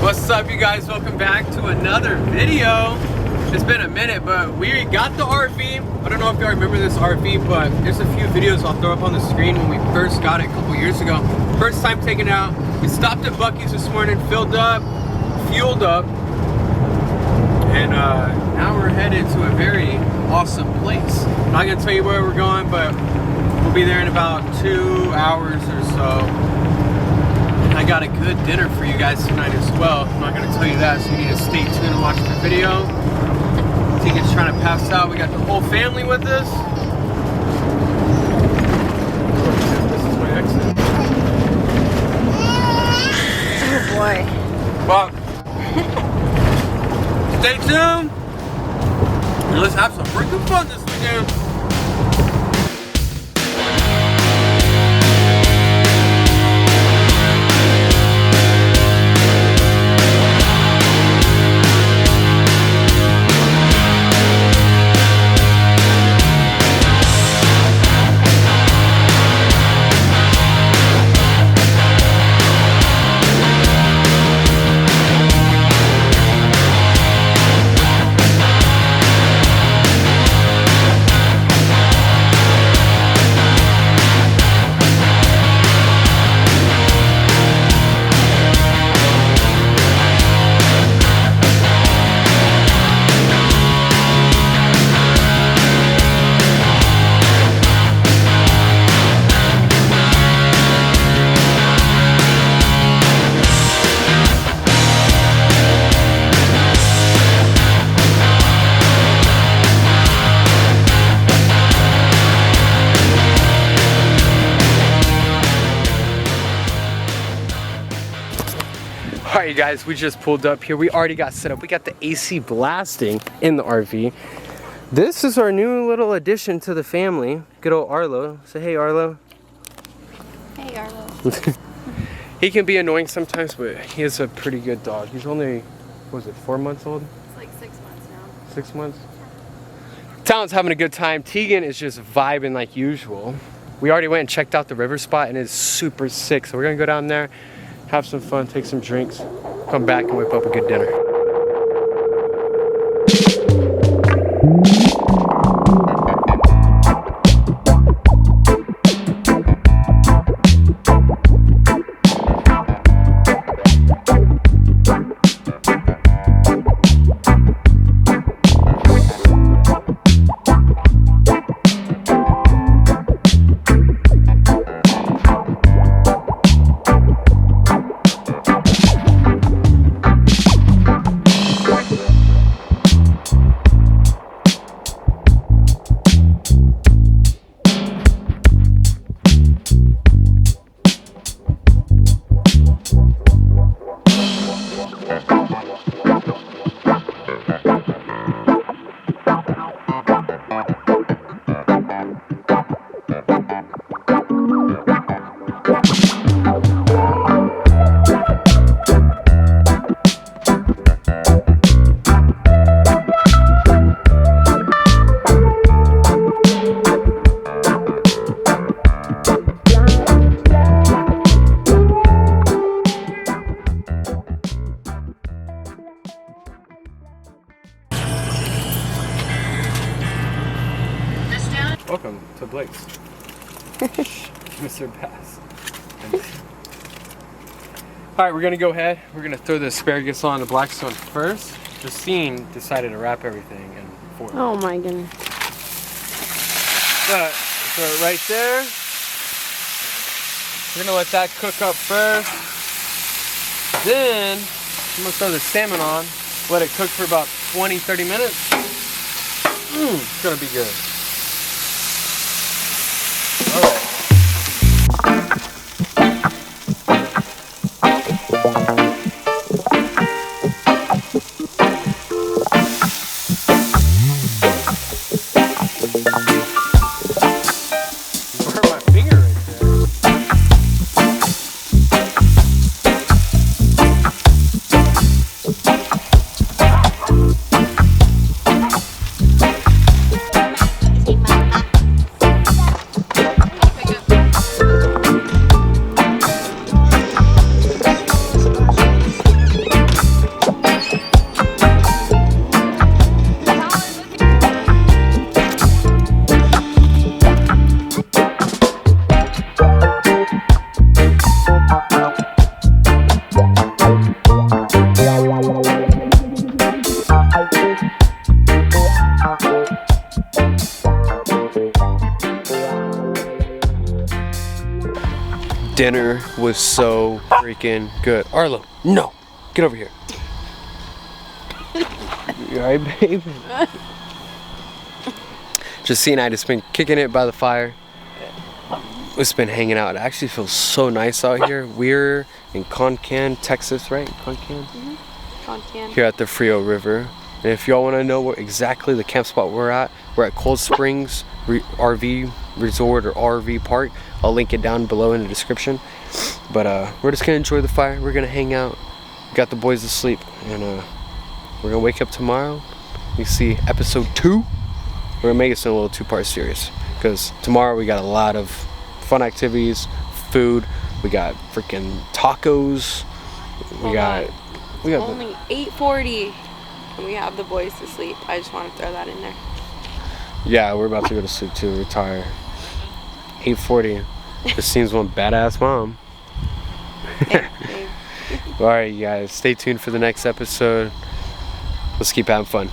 What's up, you guys? Welcome back to another video. It's been a minute, but we got the RV. I don't know if y'all remember this RV, but there's a few videos I'll throw up on the screen when we first got it a couple years ago. First time taking it out. We stopped at Buc-ee's this morning, filled up, fueled up, and now we're headed to a very awesome place. I'm not gonna tell you where we're going, but we'll be there in about 2 hours or so. I got a good dinner for you guys tonight as well. I'm not going to tell you that, so you need to stay tuned and watch the video. Tegan's trying to pass out. We got the whole family with us. This is my exit. Oh boy. Well, stay tuned. And let's have some freaking fun this weekend. Alright, you guys, we just pulled up here. We already got set up. We got the AC blasting in the RV. This is our new little addition to the family. Good old Arlo. Say hey, Arlo. Hey, Arlo. He can be annoying sometimes, but he is a pretty good dog. He's only, what was it, 4 months old? It's like 6 months now. 6 months? Talon's having a good time. Tegan is just vibing like usual. We already went and checked out the river spot and it's super sick. So we're gonna go down there, have some fun, take some drinks, come back and whip up a good dinner. Welcome to Blake's. Mr. Bass. Alright, we're gonna go ahead. We're gonna throw the asparagus on the Blackstone first. Justine decided to wrap everything in foil. Oh my goodness. But throw it right there. We're gonna let that cook up first. Then I'm gonna throw the salmon on. Let it cook for about 20-30 minutes. It's gonna be good. All right. Dinner was so freaking good. Arlo, no, get over here. You alright, babe? Justine and I just been kicking it by the fire. We've been hanging out. It actually feels so nice out here. We're in Concan, Texas, right? Concan? Mm-hmm. Concan. Here at the Frio River. And if y'all want to know where exactly the camp spot we're at Cold Springs RV Resort or RV Park. I'll link it down below in the description. But we're just going to enjoy the fire. We're going to hang out. Got the boys to sleep. And we're going to wake up tomorrow. We see episode 2. We're going to make it a little 2-part series. Because tomorrow we got a lot of fun activities, food. We got freaking tacos. We got only 8:40 and we have the boys to sleep. I just want to throw that in there. Yeah, we're about to go to sleep too. We're tired. 8:40. This seems one badass mom. Thanks, babe. Alright, you guys, stay tuned for the next episode. Let's keep having fun.